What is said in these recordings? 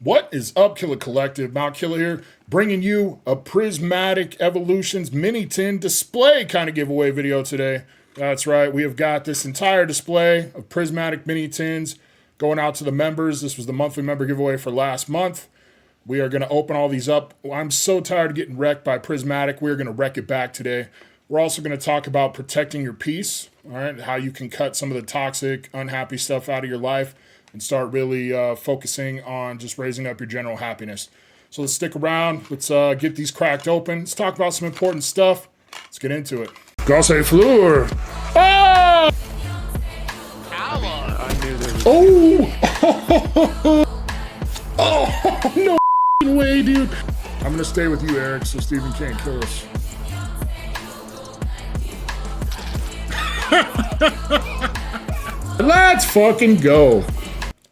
What is up, Killer Collective? Mount Killer here, bringing you a Prismatic Evolutions mini tin display kind of giveaway video today. That's right, we have got this entire display of Prismatic mini tins going out to the members. This was the monthly member giveaway for last month. We are going to open all these up. I'm so tired of getting wrecked by Prismatic. We're going to wreck it back today. We're also going to talk about protecting your peace, all right, how you can cut some of the toxic, unhappy stuff out of your life and start really focusing on just raising up your general happiness. So let's stick around. Let's get these cracked open. Let's talk about some important stuff. Let's get into it. Gosse Fleur. Ah! I knew there was... Oh! Oh, no way, dude. I'm going to stay with you, Eric, so Stephen can't kill us. Let's fucking go.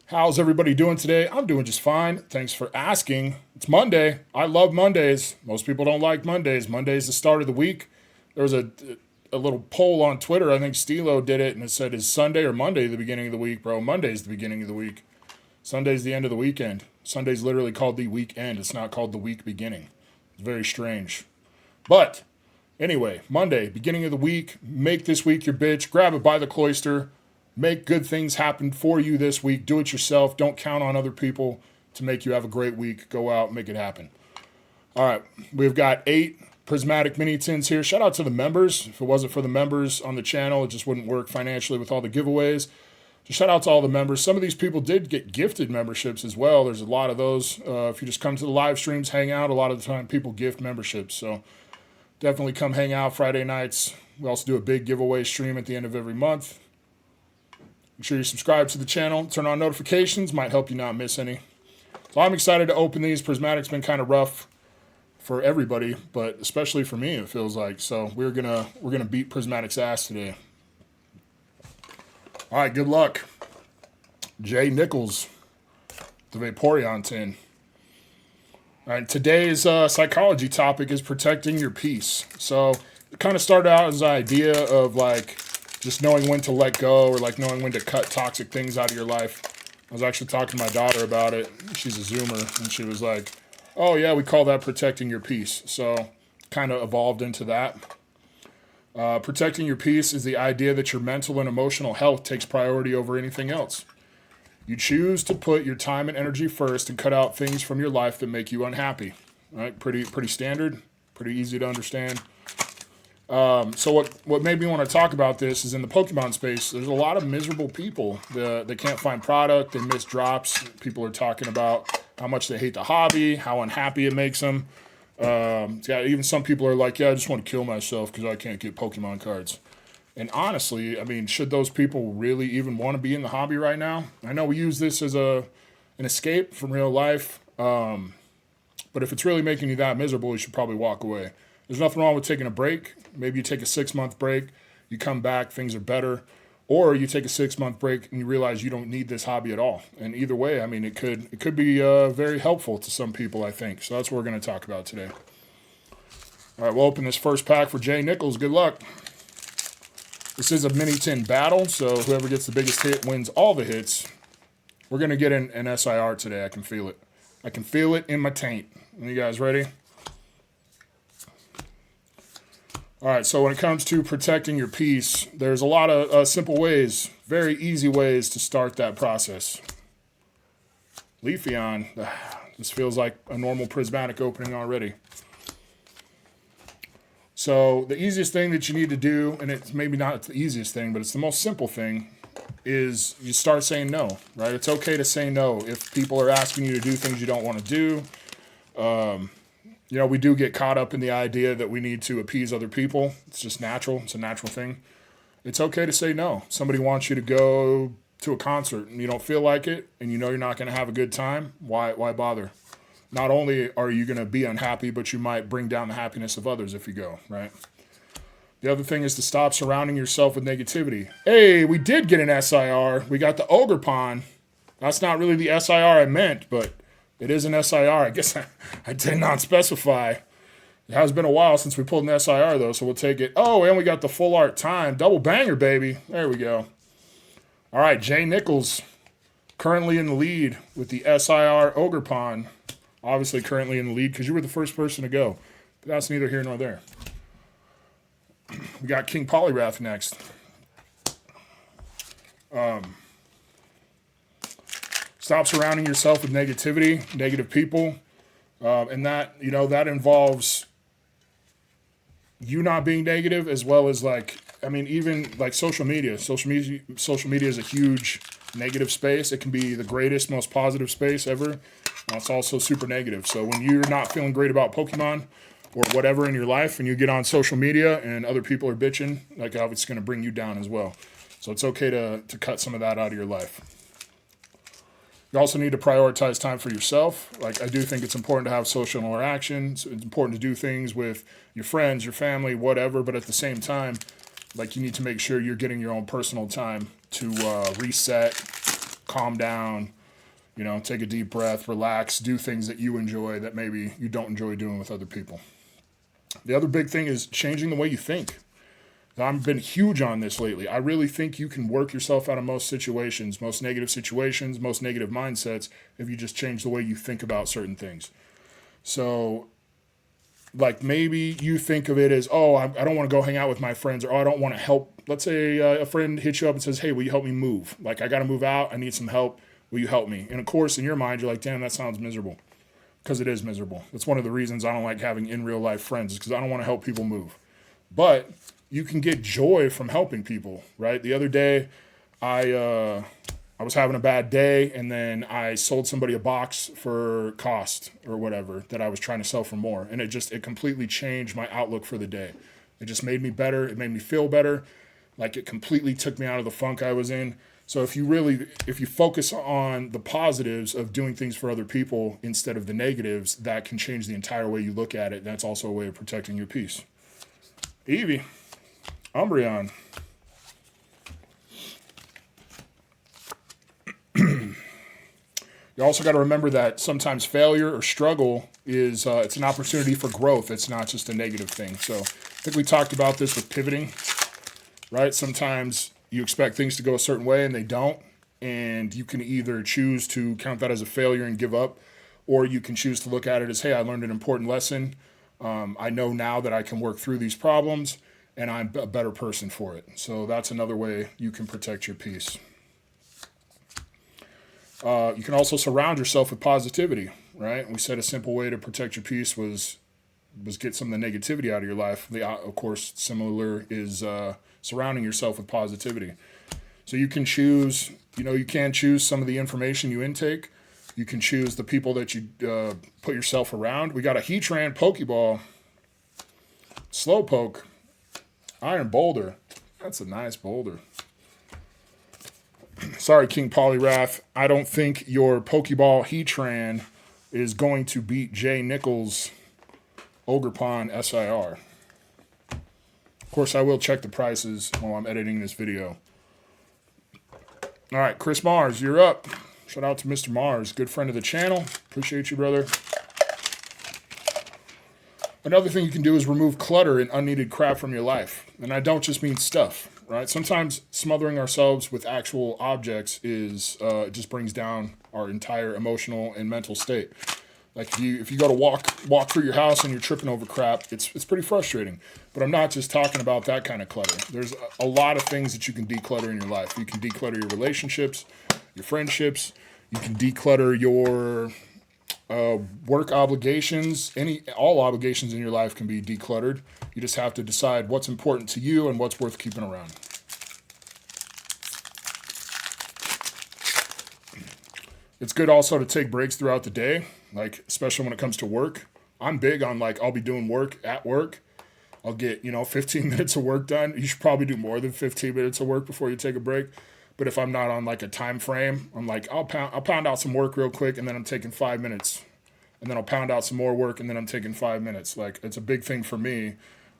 How's everybody doing today? I'm doing just fine. Thanks for asking. It's Monday. I love Mondays. Most people don't like Mondays. Monday's the start of the week. There was a little poll on Twitter. I think Stilo did it, and it said, is Sunday or Monday the beginning of the week, bro? Monday's the beginning of the week. Sunday's the end of the weekend. Sunday's literally called the weekend. It's not called the week beginning. It's very strange. But anyway, Monday, beginning of the week. Make this week your bitch. Grab it by the cloister. Make good things happen for you this week. Do it yourself. Don't count on other people to make you have a great week. Go out, make it happen. All right, we've got 8 Prismatic mini tins here. Shout out to the members. If it wasn't for the members on the channel, it just wouldn't work financially with all the giveaways. So shout out to all the members. Some of these people did get gifted memberships as well. There's a lot of those. If you just come to the live streams, hang out, a lot of the time people gift memberships. So definitely come hang out Friday nights. We also do a big giveaway stream at the end of every month. Make sure you subscribe to the channel. Turn on notifications. Might help you not miss any. So I'm excited to open these. Prismatic's been kind of rough for everybody, but especially for me, it feels like. So we're gonna beat Prismatic's ass today. All right, good luck. Jay Nichols, the Vaporeon tin. All right, today's psychology topic is protecting your peace. So it kind of started out as an idea of like just knowing when to let go or like knowing when to cut toxic things out of your life. I was actually talking to my daughter about it. She's a Zoomer, and she was like, oh yeah, we call that protecting your peace. So kind of evolved into that. Protecting your peace is the idea that your mental and emotional health takes priority over anything else. You choose to put your time and energy first and cut out things from your life that make you unhappy. All right, pretty standard, pretty easy to understand. So what made me want to talk about this is in the Pokemon space, there's a lot of miserable people that can't find product, they miss drops. People are talking about how much they hate the hobby, how unhappy it makes them. Even some people are like, yeah, I just want to kill myself because I can't get Pokemon cards. And honestly, I mean, should those people really even want to be in the hobby right now? I know we use this as an escape from real life, but if it's really making you that miserable, you should probably walk away. There's nothing wrong with taking a break. Maybe you take a 6-month break, you come back, things are better. Or you take a 6-month break and you realize you don't need this hobby at all. And either way, I mean, it could be very helpful to some people, I think. So that's what we're going to talk about today. All right, we'll open this first pack for Jay Nichols. Good luck. This is a mini tin battle, so whoever gets the biggest hit wins all the hits. We're going to get an SIR today. I can feel it. I can feel it in my taint. Are you guys ready? All right, so when it comes to protecting your peace, there's a lot of simple ways, very easy ways to start that process. Leafeon, this feels like a normal Prismatic opening already. So the easiest thing that you need to do, and it's maybe not the easiest thing, but it's the most simple thing, is you start saying no, right? It's okay to say no. If people are asking you to do things you don't want to do, you know, we do get caught up in the idea that we need to appease other people. It's just natural. It's a natural thing. It's okay to say no. Somebody wants you to go to a concert and you don't feel like it and you know you're not going to have a good time. Why bother? Not only are you going to be unhappy, but you might bring down the happiness of others if you go, right? The other thing is to stop surrounding yourself with negativity. Hey, we did get an SIR. We got the Ogerpon. That's not really the SIR I meant, but it is an SIR. I guess I did not specify. It has been a while since we pulled an SIR, though, so we'll take it. Oh, and we got the full art time. Double banger, baby. There we go. All right, Jay Nichols. currently in the lead with the SIR Ogerpon. Obviously currently in the lead because you were the first person to go. But that's neither here nor there. We got King Poliwrath next. Stop surrounding yourself with negativity, negative people. And that, you know, that involves you not being negative as well as like, I mean, even like social media. Social media is a huge negative space. It can be the greatest, most positive space ever. It's also super negative. So when you're not feeling great about Pokemon or whatever in your life and you get on social media and other people are bitching, like it's going to bring you down as well. So it's okay to cut some of that out of your life. You also need to prioritize time for yourself. Like I do think it's important to have social interactions. It's important to do things with your friends, your family, whatever. But at the same time, like you need to make sure you're getting your own personal time to reset, calm down, you know, take a deep breath, relax, do things that you enjoy that maybe you don't enjoy doing with other people. The other big thing is changing the way you think. I've been huge on this lately. I really think you can work yourself out of most situations, most negative mindsets, if you just change the way you think about certain things. So, like maybe you think of it as, oh, I don't want to go hang out with my friends, or oh, I don't want to help. Let's say a friend hits you up and says, hey, will you help me move? Like, I got to move out. I need some help. Will you help me? And of course, in your mind, you're like, damn, that sounds miserable. Because it is miserable. That's one of the reasons I don't like having in real life friends, is because I don't want to help people move. But you can get joy from helping people, right? The other day, I was having a bad day, and then I sold somebody a box for cost or whatever that I was trying to sell for more, and it completely changed my outlook for the day. It just made me better. It made me feel better. Like it completely took me out of the funk I was in. So if you focus on the positives of doing things for other people instead of the negatives, that can change the entire way you look at it. That's also a way of protecting your peace. Eevee. Umbreon. You also got to remember that sometimes failure or struggle is it's an opportunity for growth. It's not just a negative thing. So I think we talked about this with pivoting, right? Sometimes you expect things to go a certain way and they don't. And you can either choose to count that as a failure and give up, or you can choose to look at it as, hey, I learned an important lesson. I know now that I can work through these problems, and I'm a better person for it. So that's another way you can protect your peace. You can also surround yourself with positivity, right? We said a simple way to protect your peace was get some of the negativity out of your life. Of course, similar is surrounding yourself with positivity. So you can choose, you can choose some of the information you intake. You can choose the people that you put yourself around. We got a Heatran, Pokeball, Slowpoke, Iron Boulder. That's a nice boulder. Sorry, King Poliwrath. I don't think your Pokeball Heatran is going to beat Jay Nichols' Ogerpon SIR. Of course, I will check the prices while I'm editing this video. All right, Chris Mars, you're up. Shout out to Mr. Mars, good friend of the channel. Appreciate you, brother. Another thing you can do is remove clutter and unneeded crap from your life. And I don't just mean stuff, right? Sometimes smothering ourselves with actual objects it just brings down our entire emotional and mental state. Like if you go to walk through your house and you're tripping over crap, it's pretty frustrating. But I'm not just talking about that kind of clutter. There's a lot of things that you can declutter in your life. You can declutter your relationships, your friendships. You can declutter your work obligations. All obligations in your life can be decluttered. You just have to decide what's important to you and what's worth keeping around. It's good also to take breaks throughout the day, like especially when it comes to work. I'm big on I'll be doing work at work. I'll get 15 minutes of work done. You should probably do more than 15 minutes of work before you take a break. But if I'm not on a time frame, I'm I'll pound out some work real quick, and then I'm taking 5 minutes, and then I'll pound out some more work, and then I'm taking 5 minutes. It's a big thing for me,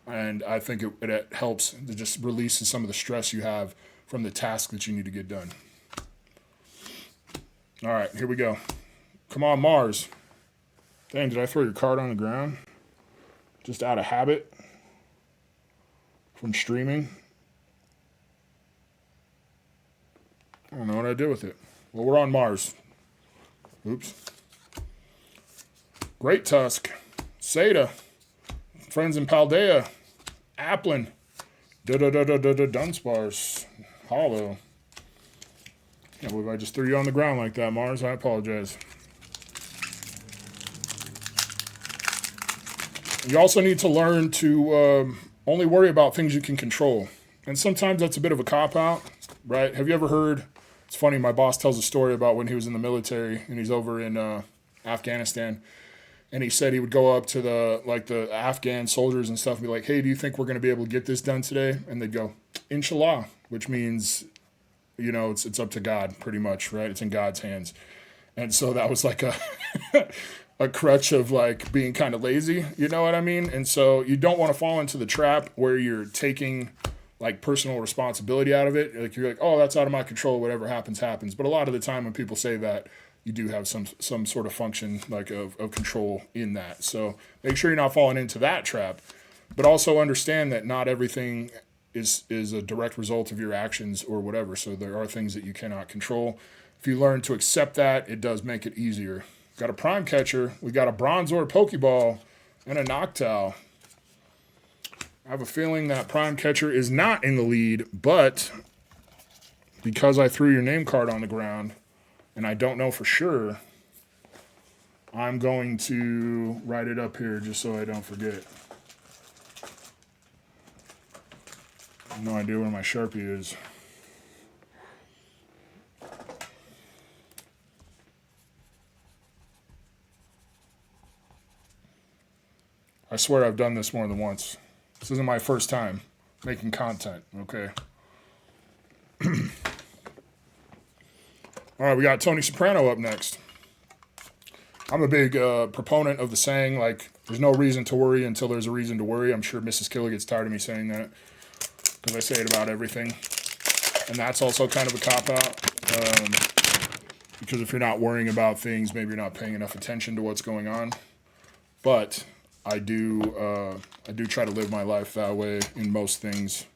and I think it helps. It just releases some of the stress you have from the task that you need to get done. All right, here we go. Come on, Mars. Dang, did I throw your card on the ground? Just out of habit from streaming. I don't know what I did with it. Well, we're on Mars. Oops. Great Tusk. Seda. Friends in Paldea. Applin. Dunsparce. Hollow. Can't believe I just threw you on the ground like that, Mars. I apologize. You also need to learn to only worry about things you can control. And sometimes that's a bit of a cop-out, right? Have you ever heard, it's funny, my boss tells a story about when he was in the military and he's over in Afghanistan. And he said he would go up to the Afghan soldiers and stuff and be like, hey, do you think we're going to be able to get this done today? And they'd go, Inshallah, which means, it's up to God pretty much, right? It's in God's hands. And so that was like a crutch of like being kind of lazy, you know what I mean? And so you don't want to fall into the trap where you're taking like personal responsibility out of it. Like you're like, oh, that's out of my control. Whatever happens, happens. But a lot of the time when people say that, you do have some sort of function like of control in that. So make sure you're not falling into that trap, but also understand that not everything is a direct result of your actions or whatever. So there are things that you cannot control. If you learn to accept that, it does make it easier. Got a Prime Catcher. We got a Bronzor Pokeball and a Noctowl. I have a feeling that Prime Catcher is not in the lead, but because I threw your name card on the ground, and I don't know for sure, I'm going to write it up here just so I don't forget. I have no idea where my Sharpie is. I swear I've done this more than once. This isn't my first time making content, okay? All right, we got Tony Soprano up next. I'm a big proponent of the saying, like, there's no reason to worry until there's a reason to worry. I'm sure Mrs. Killer gets tired of me saying that because I say it about everything. And that's also kind of a cop-out because if you're not worrying about things, maybe you're not paying enough attention to what's going on. But I do try to live my life that way in most things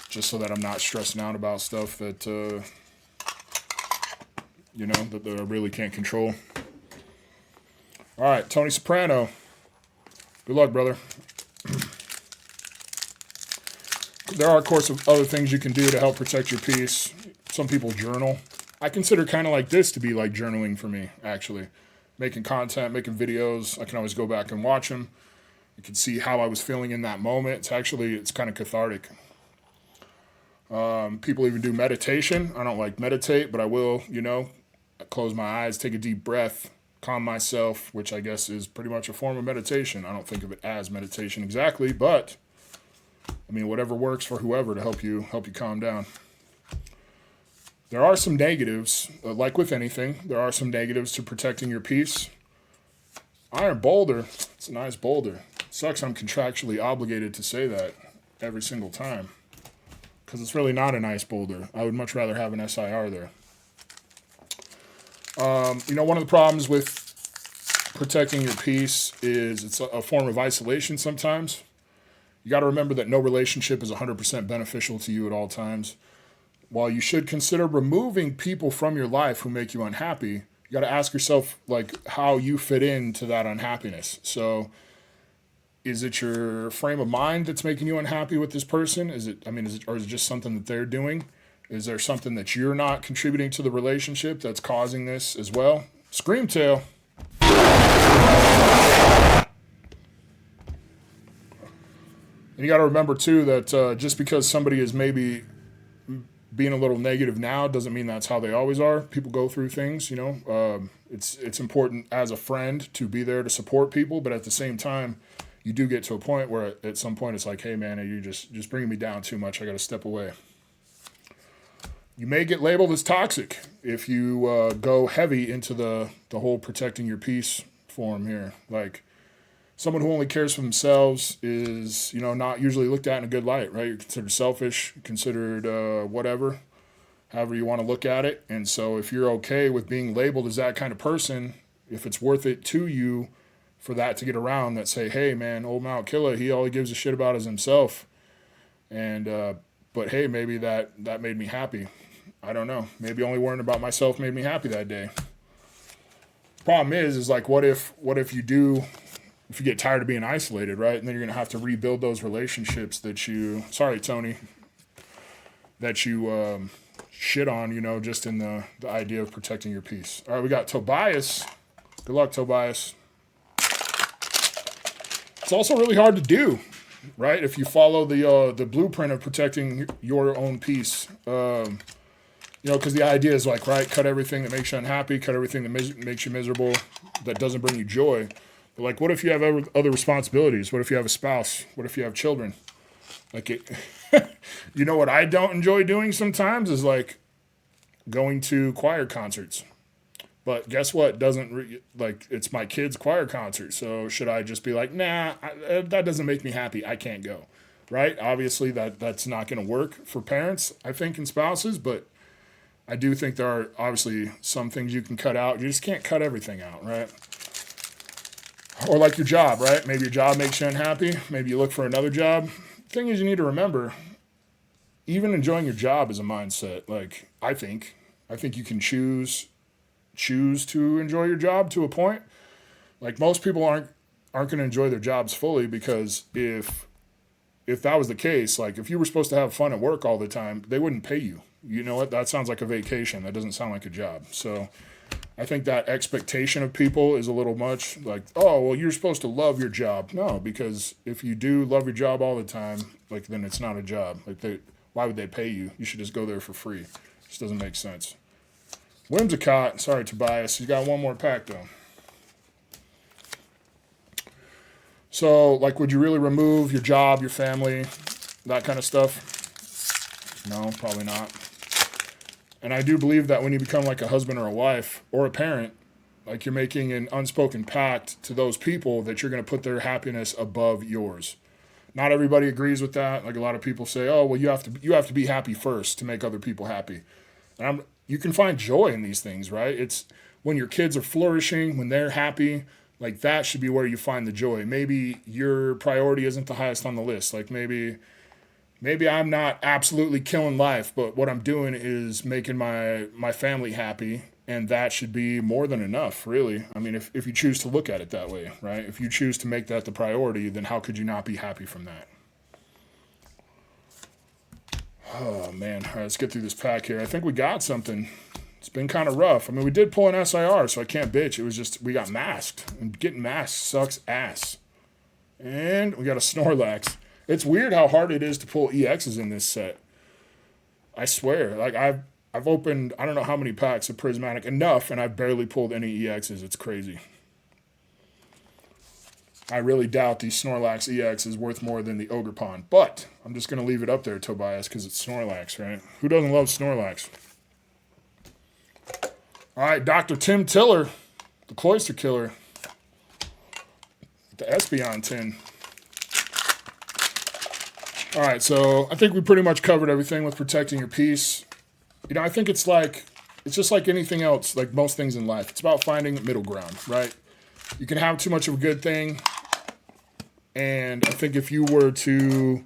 just so that I'm not stressing out about stuff that, that I really can't control. All right, Tony Soprano. Good luck, brother. There are, of course, other things you can do to help protect your peace. Some people journal. I consider kind of like this to be like journaling for me, actually. Making content, making videos. I can always go back and watch them. You can see how I was feeling in that moment. It's kind of cathartic. People even do meditation. I don't like meditate, but I will, close my eyes, take a deep breath, calm myself, which I guess is pretty much a form of meditation. I don't think of it as meditation exactly, but I mean, whatever works for whoever to help you calm down. There are some negatives, like with anything, there are some negatives to protecting your peace. Iron Boulder, it's a nice boulder. Sucks I'm contractually obligated to say that every single time because it's really not a nice boulder. I would much rather have an SIR there. One of the problems with protecting your peace is it's a form of isolation sometimes. You got to remember that no relationship is 100% beneficial to you at all times. While you should consider removing people from your life who make you unhappy, you got to ask yourself, like, how you fit into that unhappiness. So is it your frame of mind that's making you unhappy with this person? Or is it just something that they're doing? Is there something that you're not contributing to the relationship that's causing this as well? Screamtail. And you got to remember, too, that just because somebody is maybe being a little negative now doesn't mean that's how they always are. People go through things, It's important as a friend to be there to support people, but at the same time, you do get to a point where at some point it's like, hey, man, you just bringing me down too much. I got to step away. You may get labeled as toxic if you go heavy into the whole protecting your peace form here. Like, someone who only cares for themselves is, not usually looked at in a good light, right? You're considered selfish, considered whatever, however you want to look at it. And so if you're okay with being labeled as that kind of person, if it's worth it to you for that to get around that say, hey, man, old Mount Killer, all he gives a shit about is himself. And, but hey, maybe that made me happy. I don't know. Maybe only worrying about myself made me happy that day. Problem is like, what if if you get tired of being isolated, right? And then you're going to have to rebuild those relationships that sorry, Tony, that you shit on, just in the idea of protecting your peace. All right, we got Tobias. Good luck, Tobias. It's also really hard to do, right? If you follow the blueprint of protecting your own peace. Because the idea is like, right, cut everything that makes you unhappy, cut everything that makes you miserable, that doesn't bring you joy. But like, what if you have other responsibilities? What if you have a spouse? What if you have children? Like, what I don't enjoy doing sometimes is like going to choir concerts. But guess what? It's my kid's choir concert. So should I just be like, nah, that doesn't make me happy. I can't go, right? Obviously, that's not going to work for parents, I think, and spouses, but I do think there are obviously some things you can cut out. You just can't cut everything out, right? Or like your job, right? Maybe your job makes you unhappy. Maybe you look for another job. The thing is, you need to remember, even enjoying your job is a mindset. Like, I think you can choose to enjoy your job to a point. Like, most people aren't going to enjoy their jobs fully, because if that was the case, like if you were supposed to have fun at work all the time, they wouldn't pay you. You know what? That sounds like a vacation. That doesn't sound like a job. So I think that expectation of people is a little much. Like, oh, well, you're supposed to love your job. No, because if you do love your job all the time, like, then it's not a job. Like, why would they pay you? You should just go there for free. It just doesn't make sense. Whimsicott, sorry, Tobias. You got one more pack, though. So, like, would you really remove your job, your family, that kind of stuff? No, probably not. And I do believe that when you become like a husband or a wife or a parent, like, you're making an unspoken pact to those people that you're going to put their happiness above yours. Not everybody agrees with that. Like, a lot of people say, oh, well, you have to be happy first to make other people happy. And you can find joy in these things, right? It's when your kids are flourishing, when they're happy, like, that should be where you find the joy. Maybe your priority isn't the highest on the list. Like, maybe I'm not absolutely killing life, but what I'm doing is making my family happy, and that should be more than enough, really. I mean, if you choose to look at it that way, right? If you choose to make that the priority, then how could you not be happy from that? Oh, man. All right, let's get through this pack here. I think we got something. It's been kind of rough. I mean, we did pull an SIR, so I can't bitch. It was just, we got masked, and getting masked sucks ass. And we got a Snorlax. It's weird how hard it is to pull EXs in this set. I swear. Like, I've opened, I don't know how many packs of Prismatic, enough, and I've barely pulled any EXs. It's crazy. I really doubt the Snorlax EX is worth more than the Ogerpon. But I'm just going to leave it up there, Tobias, because it's Snorlax, right? Who doesn't love Snorlax? All right, Dr. Tim Tiller, the Cloister Killer. The Espeon tin. All right, so I think we pretty much covered everything with protecting your peace. I think it's just like anything else, like most things in life. It's about finding middle ground, right? You can have too much of a good thing, and I think if you were to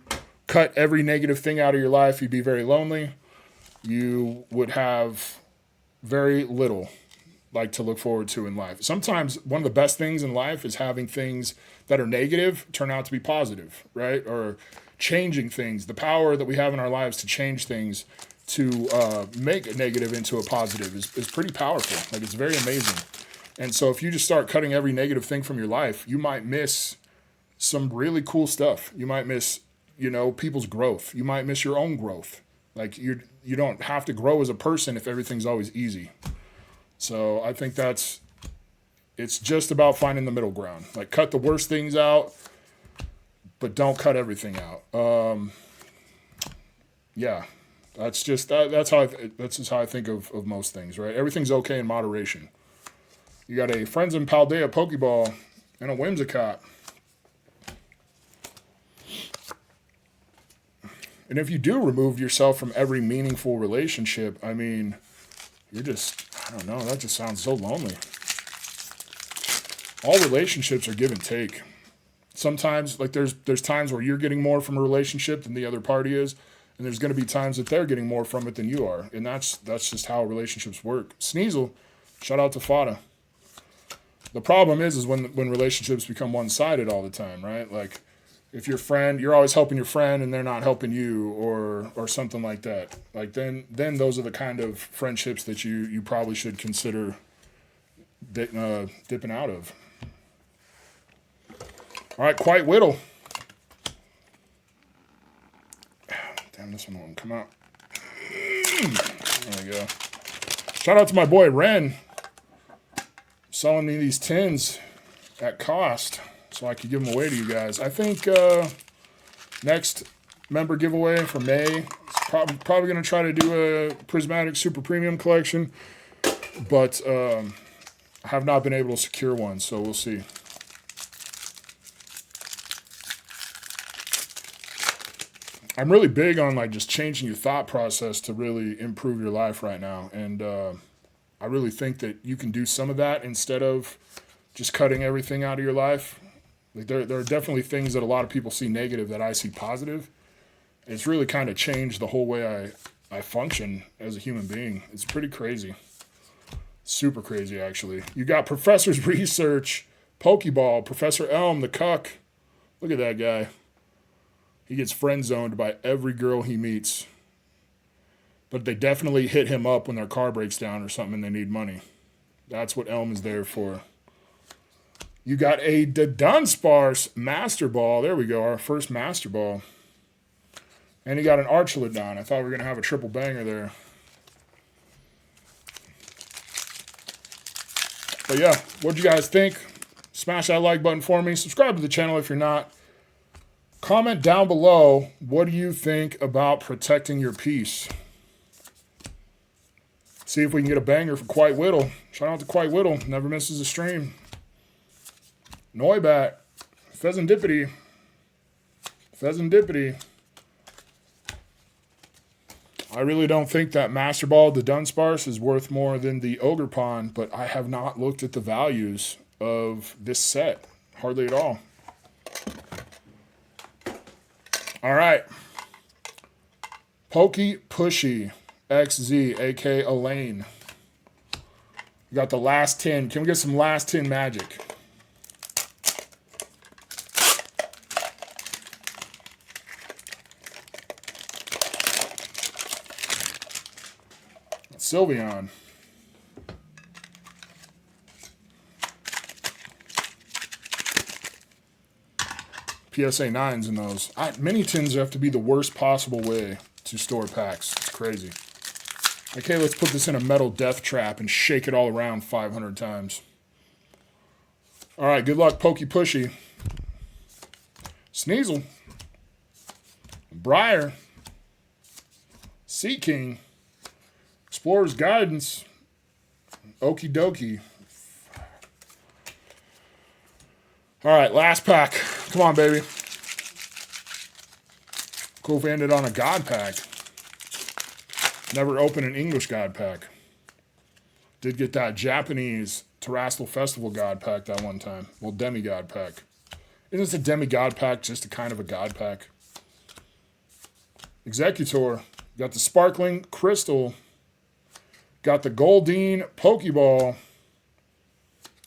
cut every negative thing out of your life, you'd be very lonely. You would have very little like to look forward to in life. Sometimes one of the best things in life is having things that are negative turn out to be positive, right? Or changing things. The power that we have in our lives to change things, to make a negative into a positive is pretty powerful. Like, it's very amazing. And so if you just start cutting every negative thing from your life, you might miss some really cool stuff. You might miss, people's growth. You might miss your own growth. Like, you don't have to grow as a person if everything's always easy. So I think it's just about finding the middle ground. Like, cut the worst things out, but don't cut everything out. Yeah, that's just how I think of most things, right? Everything's okay in moderation. You got a Friends in Paldea Pokeball and a Whimsicott. And if you do remove yourself from every meaningful relationship, I mean, I don't know, that just sounds so lonely. All relationships are give and take. Sometimes, like, there's times where you're getting more from a relationship than the other party is, And there's going to be times that they're getting more from it than you are. And that's just how relationships work. Sneasel, shout out to Fada. The problem is when relationships become one-sided all the time, right? Like, if your friend, you're always helping your friend and they're not helping you, or something like that. Like, then those are the kind of friendships that you probably should consider dipping out of. All right, Quite Whittle. Damn, this one won't come out. There we go. Shout out to my boy Ren, selling me these tins at cost so I could give them away to you guys. I think next member giveaway for May is probably going to try to do a Prismatic Super Premium collection, but I have not been able to secure one, so we'll see. I'm really big on like just changing your thought process to really improve your life right now, and I really think that you can do some of that instead of just cutting everything out of your life. Like there are definitely things that a lot of people see negative that I see positive. It's really kind of changed the whole way I function as a human being. It's pretty crazy. Super crazy, actually. You got Professor's Research, Pokeball, Professor Elm, the Cuck. Look at that guy. He gets friend-zoned by every girl he meets. But they definitely hit him up when their car breaks down or something and they need money. That's what Elm is there for. You got a Dunsparce Master Ball. There we go, our first Master Ball. And you got an Archelodon. I thought we were going to have a triple banger there. But yeah, what'd you guys think? Smash that like button for me. Subscribe to the channel if you're not. Comment down below, what do you think about protecting your peace? See if we can get a banger for Quite Whittle. Shout out to Quite Whittle. Never misses a stream. Noibat. Pheasantipity. I really don't think that Master Ball, the Dunsparce, is worth more than the Ogerpon, but I have not looked at the values of this set. Hardly at all. All right. Pushy XZ, a.k.a. Elaine. We got the last 10. Can we get some last 10 magic? Sylveon. PSA 9s in those. Mini tins have to be the worst possible way to store packs. It's crazy. Okay, let's put this in a metal death trap and shake it all around 500 times. All right, good luck, Pushy. Sneasel. Briar. Sea King. Explorer's Guidance. Okie dokie. All right, last pack. Come on, baby. Cool if we ended on a God pack. Never opened an English God pack. Did get that Japanese Terrestrial Festival God pack that one time. Well, Demigod pack. Isn't this a Demigod pack just a kind of a God pack? Executor. Got the Sparkling Crystal. Got the Goldeen Pokeball.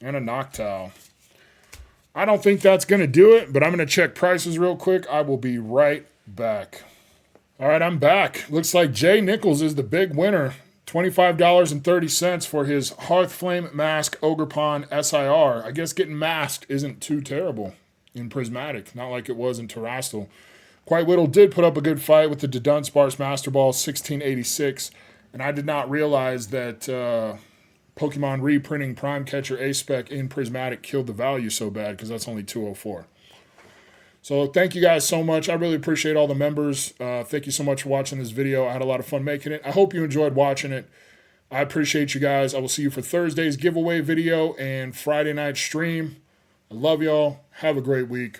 And a Noctowl. I don't think that's going to do it, but I'm going to check prices real quick. I will be right back. All right, I'm back. Looks like Jay Nichols is the big winner. $25.30 for his Hearthflame Mask Ogerpon SIR. I guess getting masked isn't too terrible in Prismatic. Not like it was in Terrestrial. Quite Whittle did put up a good fight with the Dunsparce Master Ball 1686. And I did not realize that Pokemon reprinting Prime Catcher A-Spec in Prismatic killed the value so bad, because that's only 204. So thank you guys so much. I really appreciate all the members. Thank you so much for watching this video. I had a lot of fun making it. I hope you enjoyed watching it. I appreciate you guys. I will see you for Thursday's giveaway video and Friday night stream. I love y'all. Have a great week.